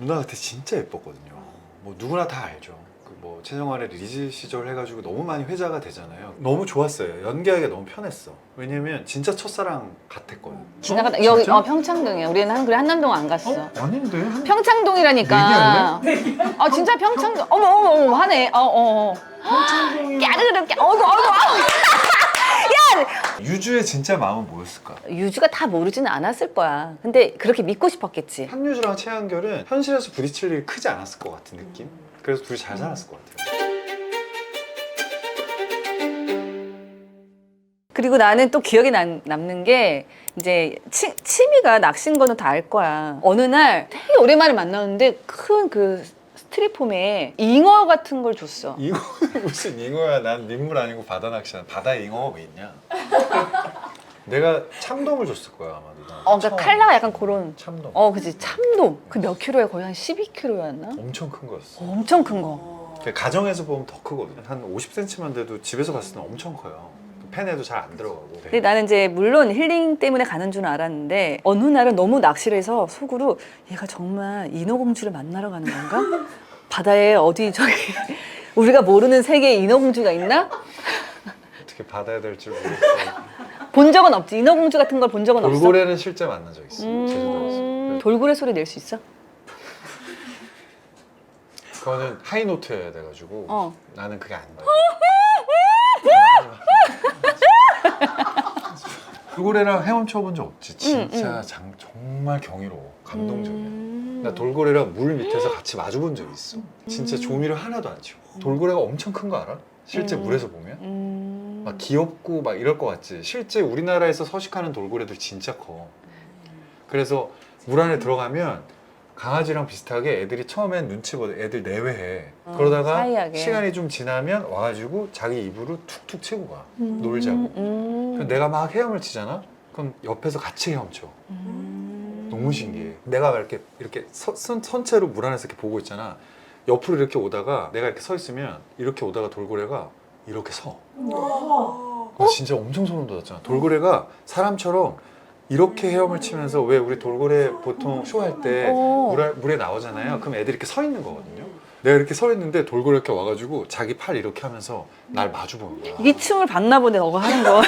누나 그때 진짜 예뻤거든요. 뭐 누구나 다 알죠. 그 뭐 최정환의 리즈 시절 해가지고 너무 많이 회자가 되잖아요. 너무 좋았어요. 연기하기가 너무 편했어. 왜냐면 진짜 첫사랑 같았거든. 지나가다 여기 평창동이야. 우리는 그래 한남동 안 갔어. 아닌데? 평창동이라니까. 아 진짜 평창동. 어머 하네. 평창동이 까르르 어이구. 유주의 진짜 마음은 뭐였을까? 유주가 다 모르지는 않았을 거야. 근데 그렇게 믿고 싶었겠지. 한유주랑 최한결은 현실에서 부딪힐 일이 크지 않았을 것 같은 느낌? 그래서 둘이 잘 살았을 것 같아요. 그리고 나는 또 기억에 남는 게 이제 취미가 낚시인 거는 다 알 거야. 어느 날 되게 오랜만에 만났는데 큰 그 스트리폼에 잉어 같은 걸 줬어. 잉어는 무슨 잉어야. 난 민물 아니고 바다 낚시야. 바다에 잉어가 왜 있냐? 내가 참돔을 줬을 거야 아마 누나. 그러니까 칼라가 약간 그런. 참돔. 그치 참돔. 그 몇 킬로야? 거의 한 12kg였나? 엄청 큰 거였어. 엄청 큰 거. 가정에서 보면 더 크거든. 한 50cm만 돼도 집에서 봤을 때 엄청 커요. 팬에도 잘 안 들어가고. 근데 나는 이제 물론 힐링 때문에 가는 줄 알았는데 어느 날은 너무 낚시를 해서 속으로 얘가 정말 인어공주를 만나러 가는 건가? 바다에 어디 저기 우리가 모르는 세계에 인어공주가 있나? 어떻게 받아야 될지 모르겠어. 본 적은 없지. 인어공주 같은 걸 본 적은 없어. 돌고래는 실제 만난 적 있어. 제주도에서. 돌고래 소리 낼 수 있어? 그거는 하이노트여야 돼가지고 나는 그게 안 돼. 돌고래랑 헤엄쳐본 적 없지. 진짜 정말 경이로워. 감동적이야. 나 돌고래랑 물 밑에서 같이 마주본 적이 있어. 진짜 조미료 하나도 안 치고. 돌고래가 엄청 큰 거 알아? 실제 물에서 보면? 막 귀엽고 막 이럴 것 같지. 실제 우리나라에서 서식하는 돌고래들 진짜 커. 그래서 물 안에 들어가면 강아지랑 비슷하게 애들이 처음엔 눈치 보고 애들 내외해. 그러다가 사이하게. 시간이 좀 지나면 와가지고 자기 입으로 툭툭 치고 가. 놀자고. 그럼 내가 막 헤엄을 치잖아? 그럼 옆에서 같이 헤엄쳐. 너무 신기해. 내가 이렇게 선체로 물 안에서 이렇게 보고 있잖아. 옆으로 이렇게 오다가 내가 이렇게 서 있으면 이렇게 오다가 돌고래가 이렇게 서. 진짜 엄청 소름 돋았잖아. 돌고래가 사람처럼 이렇게 헤엄을 치면서 왜 우리 돌고래 보통 쇼할 때 물에 나오잖아요. 그럼 애들이 이렇게 서 있는 거거든요. 내가 이렇게 서 있는데 돌고래 이렇게 와가지고 자기 팔 이렇게 하면서 날 마주 보는 거야. 이 춤을 봤나 보네. 너가 하는 거. 와,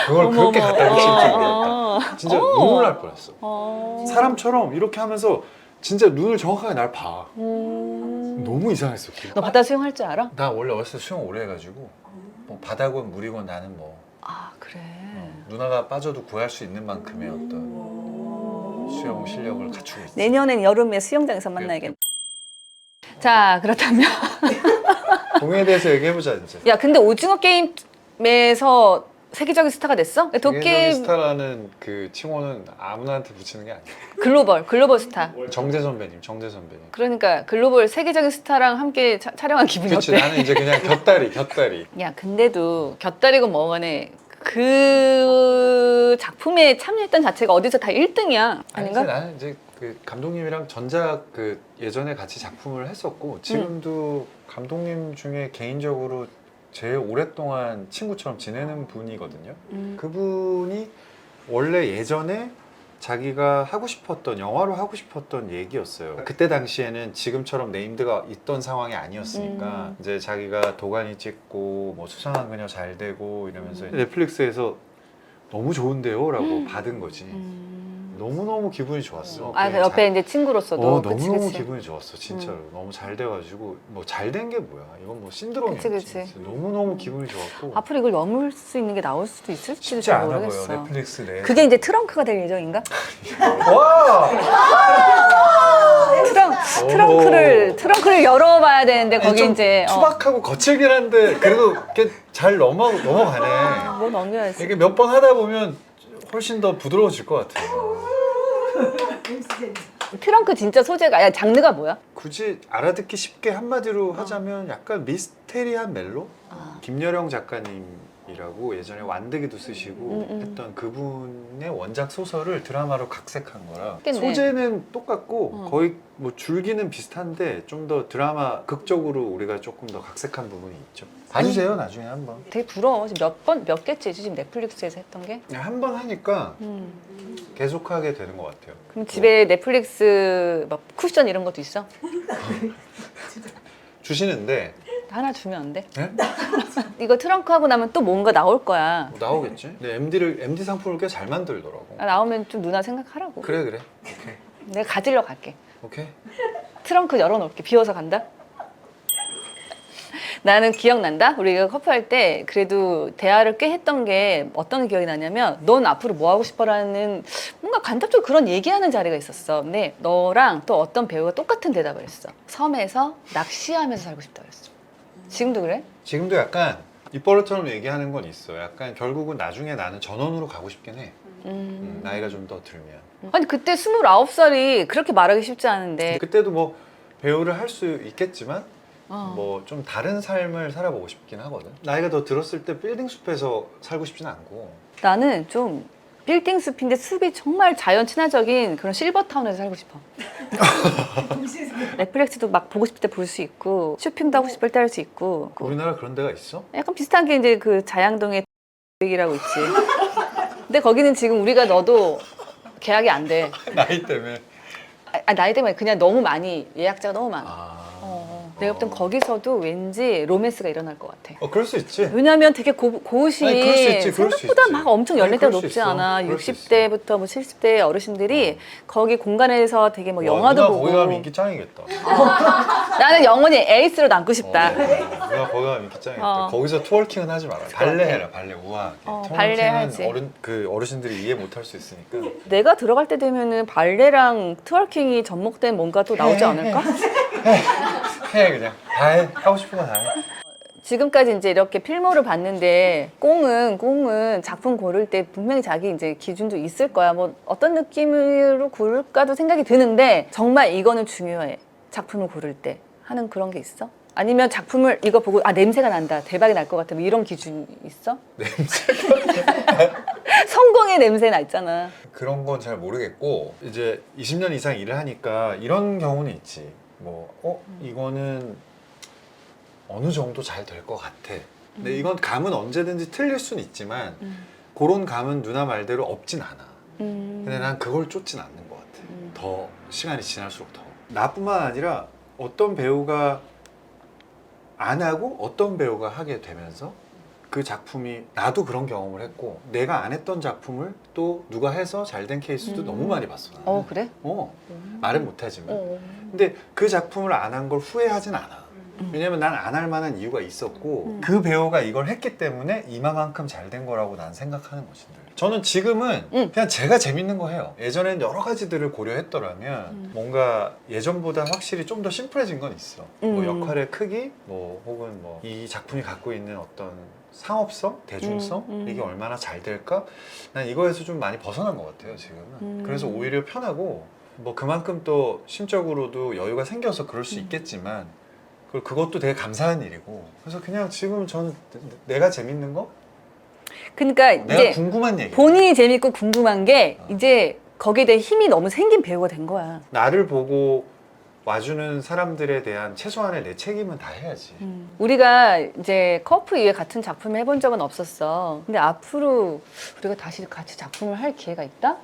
그걸 그렇게 갖다 붙일 줄 몰랐다. 진짜 눈물 날 뻔했어. 사람처럼 이렇게 하면서 진짜 눈을 정확하게 날 봐. 너무 이상했어. 너 바다 수영할 줄 알아? 나 원래 어렸을 때 수영 오래 해가지고 뭐 바다건 물이건 나는 뭐 그래. 누나가 빠져도 구할 수 있는 만큼의 어떤 수영 실력을 갖추고 있어. 내년엔 여름에 수영장에서 만나야겠네. 자, 그렇다면 공에 대해서 얘기해보자 이제. 야, 근데 오징어 게임에서 세계적인 스타가 됐어? 세계적인 도깨 스타라는 그 칭호는 아무나한테 붙이는 게 아니야. 글로벌 스타. 정재 선배님. 그러니까 글로벌 세계적인 스타랑 함께 촬영한 기분이 그렇지. 어때? 나는 이제 그냥 곁다리. 야, 근데도 곁다리고 뭐간에 그 작품에 참여했던 자체가 어디서 다 1등이야. 아닌가? 나는 이제 그 감독님이랑 전작 그 예전에 같이 작품을 했었고 지금도 감독님 중에 개인적으로 제일 오랫동안 친구처럼 지내는 분이거든요. 그분이 원래 예전에 자기가 하고 싶었던 영화로 하고 싶었던 얘기였어요. 그때 당시에는 지금처럼 네임드가 있던 상황이 아니었으니까 이제 자기가 도가니 찍고 뭐 수상한 그녀 잘 되고 이러면서 넷플릭스에서 너무 좋은데요? 라고 받은 거지. 너무너무 기분이 좋았어. 그 옆에 이제 친구로서도. 너무너무 기분이 좋았어. 진짜로. 너무 잘 돼가지고 뭐 잘 된 게 뭐야. 이건 뭐 신드롬이야. 그치. 너무너무 기분이 좋았고 앞으로 이걸 넘을 수 있는 게 나올 수도 있을지도 쉽지 잘 않아 모르겠어. 보여. 넷플릭스 내에서. 그게 이제 트렁크가 될 예정인가? 와! 트렁크를 열어봐야 되는데 거기 좀 이제 투박하고 거칠긴 한데 그래도 이렇게 잘 넘어가네. 뭐 넘겨야지. 이게 몇 번 하다 보면 훨씬 더 부드러워질 것 같아. 트렁크 진짜 소재가 장르가 뭐야? 굳이 알아듣기 쉽게 한마디로 하자면 약간 미스테리한 멜로? 김여령 작가님이랑 감독이라고 예전에 완득이도 쓰시고 했던 그분의 원작 소설을 드라마로 각색한 거라 했겠네. 소재는 똑같고 어. 거의 뭐 줄기는 비슷한데 좀 더 드라마 극적으로 우리가 조금 더 각색한 부분이 있죠. 봐주세요 나중에 한번. 되게 부러워. 지금 몇 개째지 지금 넷플릭스에서 했던 게? 한 번 하니까 계속하게 되는 것 같아요. 그럼 집에 넷플릭스 막 쿠션 이런 것도 있어? 주시는데 하나 주면 안 돼? 네? 이거 트렁크 하고 나면 또 뭔가 나올 거야. 뭐 나오겠지? 근데 MD 상품을 꽤 잘 만들더라고. 아, 나오면 좀 누나 생각하라고. 그래 오케이 내가 가지러 갈게. 오케이. 트렁크 열어놓을게. 비워서 간다? 나는 기억난다? 우리가 커플할 때 그래도 대화를 꽤 했던 게 어떤 기억이 나냐면 넌 앞으로 뭐 하고 싶어라는 뭔가 간접적으로 그런 얘기하는 자리가 있었어. 근데 너랑 또 어떤 배우가 똑같은 대답을 했어. 섬에서 낚시하면서 살고 싶다고 그랬어. 지금도 그래? 지금도 약간 입버릇처럼 얘기하는 건 있어. 약간 결국은 나중에 나는 전원으로 가고 싶긴 해. 나이가 좀 더 들면. 아니 그때 29살이 그렇게 말하기 쉽지 않은데 근데 그때도 뭐 배우를 할 수 있겠지만 어. 뭐 좀 다른 삶을 살아보고 싶긴 하거든. 나이가 더 들었을 때 빌딩 숲에서 살고 싶진 않고. 나는 좀 빌딩 숲인데 숲이 정말 자연 친화적인 그런 실버타운에서 살고 싶어. 넷플릭스도 막 보고 싶을 때 볼 수 있고 쇼핑도 하고 싶을 때 할 수 있고 우리나라 그런 데가 있어? 약간 비슷한 게 이제 그 자양동의 이라고 있지. 근데 거기는 지금 우리가 넣어도 계약이 안 돼. 나이 때문에. 나이 때문에 그냥 너무 많이 예약자가 너무 많아. 아. 내가 볼 땐 거기서도 왠지 로맨스가 일어날 것 같아. 그럴 수 있지. 왜냐하면 되게 고우시 아니, 그럴 수 있지, 그럴 수 생각보다 있지. 막 엄청 아니, 연령대가 그럴 수 높지 있어. 않아. 그럴 수 60대부터 뭐 70대 어르신들이 거기 공간에서 되게 뭐 와, 영화도 누나 보고. 거기 가면 인기 짱이겠다. 나는 영원히 에이스로 남고 싶다. 누나 거기 가면 인기 짱이겠다. 어. 거기서 투월킹은 하지 마라. 발레 해라, 발레 우아하게. 발레 투월킹은 하지. 어르신들이 이해 못 할 수 있으니까. 내가 들어갈 때 되면은 발레랑 트월킹이 접목된 뭔가 또 나오지 않을까? 해 그냥 다 해. 하고 싶은 거 다 해. 지금까지 이제 이렇게 필모를 봤는데 꽁은 작품 고를 때 분명히 자기 이제 기준도 있을 거야. 뭐 어떤 느낌으로 고를까도 생각이 드는데 정말 이거는 중요해. 작품을 고를 때 하는 그런 게 있어? 아니면 작품을 이거 보고 냄새가 난다. 대박이 날 것 같아. 뭐 이런 기준이 있어? 냄새 성공의 냄새 나 있잖아. 그런 건 잘 모르겠고 이제 20년 이상 일을 하니까 이런 경우는 있지. 뭐 이거는 어느 정도 잘 될 것 같아. 근데 이건 감은 언제든지 틀릴 수는 있지만 그런 감은 누나 말대로 없진 않아. 근데 난 그걸 쫓진 않는 것 같아. 더 시간이 지날수록 더. 나뿐만 아니라 어떤 배우가 안 하고 어떤 배우가 하게 되면서 그 작품이 나도 그런 경험을 했고 내가 안 했던 작품을 또 누가 해서 잘 된 케이스도 너무 많이 봤어 나는. 그래? 말은 못하지만 근데 그 작품을 안 한 걸 후회하진 않아. 왜냐면 난 안 할 만한 이유가 있었고 그 배우가 이걸 했기 때문에 이만큼 잘 된 거라고 난 생각하는 것인데 저는 지금은 그냥 제가 재밌는 거 해요. 예전엔 여러 가지들을 고려했더라면 뭔가 예전보다 확실히 좀 더 심플해진 건 있어. 뭐 역할의 크기 뭐 혹은 뭐 이 작품이 갖고 있는 어떤 상업성, 대중성 이게 얼마나 잘 될까? 난 이거에서 좀 많이 벗어난 것 같아요 지금은. 그래서 오히려 편하고 뭐 그만큼 또 심적으로도 여유가 생겨서 그럴 수 있겠지만 그것도 되게 감사한 일이고 그래서 그냥 지금 저는 내가 재밌는 거? 그러니까 내가 이제 궁금한 얘기 본인이 재밌고 궁금한 게 이제 거기에 대해 힘이 너무 생긴 배우가 된 거야. 나를 보고 와주는 사람들에 대한 최소한의 내 책임은 다 해야지. 우리가 이제 커프 이후에 같은 작품을 해본 적은 없었어. 근데 앞으로 우리가 다시 같이 작품을 할 기회가 있다?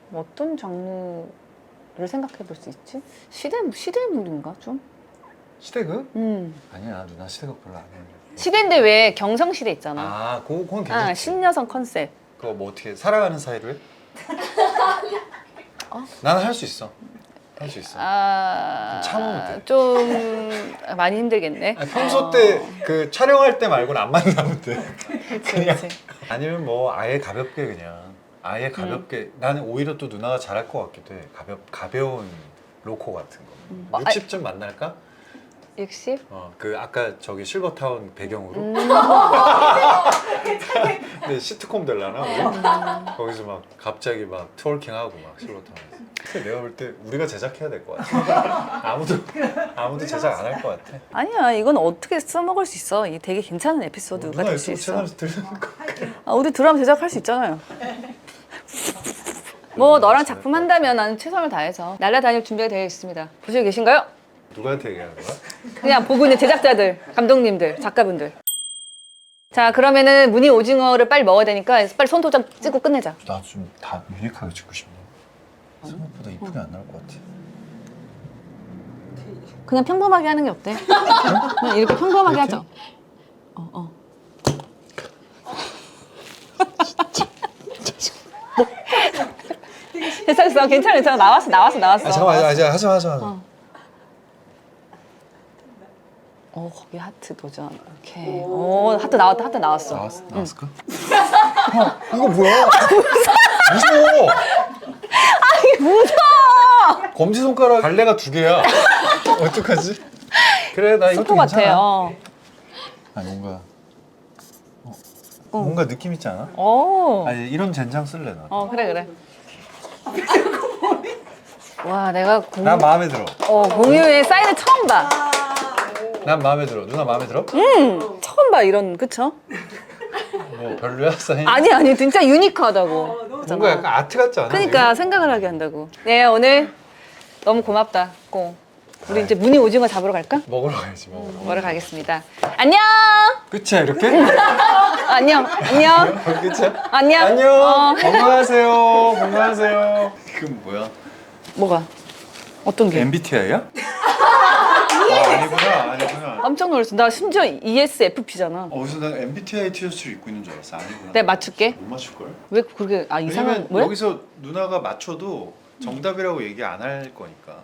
뭐 어떤 장르를 생각해 볼 수 있지? 시대물인가 좀? 시대극? 아니야 누나 시대극 별로 안 해. 시대인데 왜 경성시대 있잖아. 아 그건 괜찮지. 신여성 컨셉. 그거 뭐 어떻게 살아가는 사이로 해? 나는 할 수 있어. 할 수 있어. 참으면 돼. 좀 많이 힘들겠네. 아니, 평소 때 그 촬영할 때 말고는 안 만나면 돼. 그냥 그치. 아니면 뭐 아예 가볍게 그냥 아예 가볍게 나는 오히려 또 누나가 잘할 것 같기도 해. 가벼운 로코 같은 거. 60쯤 만날까? 60? 그 아까 저기 실버타운 배경으로. 근데 시트콤 될라나 우리? 거기서 막 갑자기 막 트월킹하고 막 실버타운에서. 내가 볼 때 우리가 제작해야 될 것 같아. 아무도 제작 안 할 것 같아. 아니야, 이건 어떻게 써먹을 수 있어. 이게 되게 괜찮은 에피소드가 누나 될 수 유튜브 있어. 채널에서 들는 거. 아, 우리 드라마 제작할 수 있잖아요. 뭐 너랑 작품 한다면 나는 최선을 다해서 날아다닐 준비가 되어 있습니다. 보시고 계신가요? 누구한테 얘기하는 거야? 그냥 보고 있는 제작자들, 감독님들, 작가분들. 자, 그러면은 무늬 오징어를 빨리 먹어야 되니까 빨리 손도장 찍고 끝내자. 나도 좀 다 유니크하게 찍고 싶네. 생각보다 이쁘게 안 나올 것 같아. 그냥 평범하게 하는 게 어때? 그냥 이렇게 평범하게 하죠. 됐어. 괜찮아. 나왔어. 아 잠깐만, 하자. 거기 하트 도전. 오케이. 오, 하트 나왔다. 나왔어. 나왔을까? 이거 뭐야? 무서워. 무서워. 검지 손가락 갈래가 2개야. 어떡하지? 그래, 나 이것도 스포 괜찮아. 같아요. 아니 뭔가 느낌 있지 않아? 오. 아니 이런 젠장 쓸래 나. 그래. 와, 내가 난 마음에 들어. 공유의 사인을 처음 봐. 난 마음에 들어. 누나 마음에 들어? 처음 봐 이런 그쵸? 뭐 별로야 사인? 아니 진짜 유니크하다고. 뭔가 약간 아트 같지 않아? 그러니까 생각을 하게 한다고. 네, 오늘 너무 고맙다. 꼭. 우리 이제 무늬 오징어 잡으러 갈까? 먹으러 가야지 먹으러. 먹으러 가겠습니다. 안녕. 끝이야 이렇게? 안녕. 끝이야? 안녕. 안녕. 건강하세요. 그건 뭐야? 뭐가? 어떤 게? MBTI야? 아니구나. 깜짝 놀랐어. 나 심지어 ESFP잖아. 어디서 난 MBTI 티셔츠를 입고 있는 줄 알았어. 아니구나. 내가 맞출게. 못 맞출 걸? 왜 그렇게 이상한 왜냐면 뭐야? 여기서 누나가 맞춰도 정답이라고 얘기 안 할 거니까.